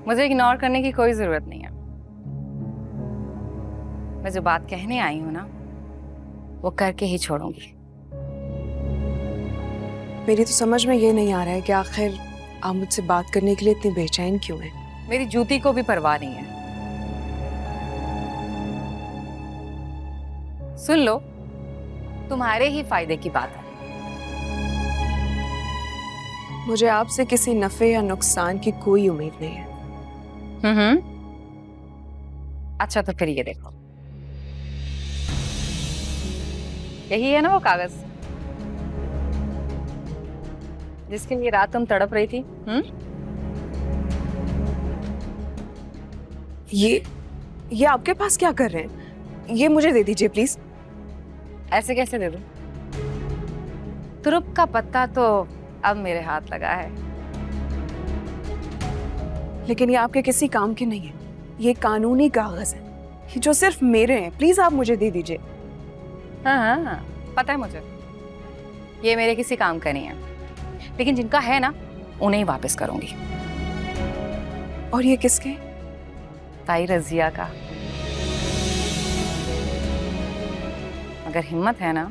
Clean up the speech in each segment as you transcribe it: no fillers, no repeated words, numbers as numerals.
मुझे इग्नोर करने की कोई जरूरत नहीं है। मैं जो बात कहने आई हूं ना, वो करके ही छोड़ूंगी। मेरी तो समझ में ये नहीं आ रहा है कि आखिर आप मुझसे बात करने के लिए इतनी बेचैन क्यों हैं? मेरी जूती को भी परवाह नहीं है। सुन लो, तुम्हारे ही फायदे की बात है। मुझे आपसे किसी नफे या नुकसान की कोई उम्मीद नहीं है। अच्छा तो फिर ये देखो, यही है ना वो कागज जिसके लिए रात तुम तड़प रही थी? ये आपके पास क्या कर रहे हैं? ये मुझे दे दीजिए प्लीज। ऐसे कैसे दे दूं? तुरुप का पत्ता तो अब मेरे हाथ लगा है। लेकिन ये आपके किसी काम के नहीं है। ये कानूनी कागज है, ये जो सिर्फ मेरे हैं। प्लीज आप मुझे दे दीजिए। हाँ, पता है मुझे, ये मेरे किसी काम का नहीं है, लेकिन जिनका है ना उन्हें ही वापस करूंगी। और ये किसके? ताई रजिया का। अगर हिम्मत है ना,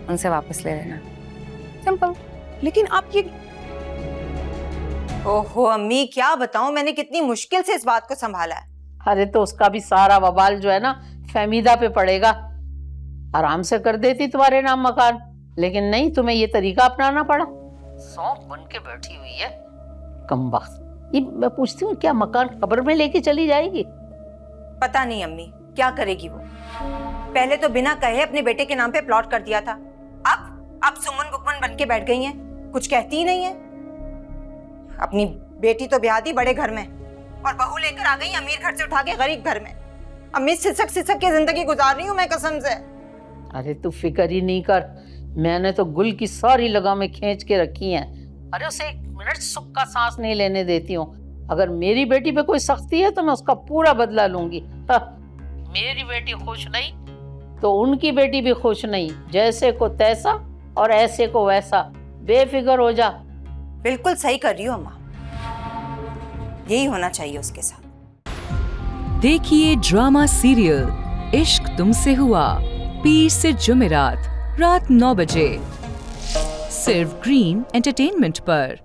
उनसे वापस ले लेना। सिंपल। लेकिन आप ये... ओहो अम्मी, क्या बताऊं, मैंने कितनी मुश्किल से इस बात को संभाला है। अरे तो उसका भी सारा वबाल जो है ना फहमीदा पे पड़ेगा। आराम से कर देती तुम्हारे नाम मकान, लेकिन नहीं, तुम्हें ये तरीका अपनाना पड़ा। सौंफ बन के बैठी हुई है कमबख्त। ये मैं पूछती हूँ, क्या मकान कब्र में लेके चली जाएगी? पता नहीं अम्मी क्या करेगी वो। पहले तो बिना कहे अपने बेटे के नाम पे प्लॉट कर दिया था। अब सुमन बुकमन बन के बैठ गई हैं, कुछ कहती ही नहीं है। अपनी बेटी तो ब्याह दी बड़े घर में, और बहू लेकर आ गई अमीर घर से उठा के गरीब घर में। अम्मी सिसक के जिंदगी गुजार रही हूँ मैं कसम से। अरे तू फिक्र ही नहीं कर, मैंने तो गुल की सारी लगामें खींच के रखी हैं। अरे उसे एक मिनट सुख का सांस नहीं लेने देती हूँ। अगर मेरी बेटी पे कोई सख्ती है तो मैं उसका पूरा बदला लूंगी। मेरी बेटी खुश नहीं तो उनकी बेटी भी खुश नहीं। जैसे को तैसा और ऐसे को वैसा, बेफिक्र हो जा। बिल्कुल सही कर रही हो अम्मा, यही होना चाहिए उसके साथ। देखिए ड्रामा सीरियल इश्क तुमसे हुआ, पीर से जुमेरात रात 9 बजे, सिर्फ ग्रीन एंटरटेनमेंट पर।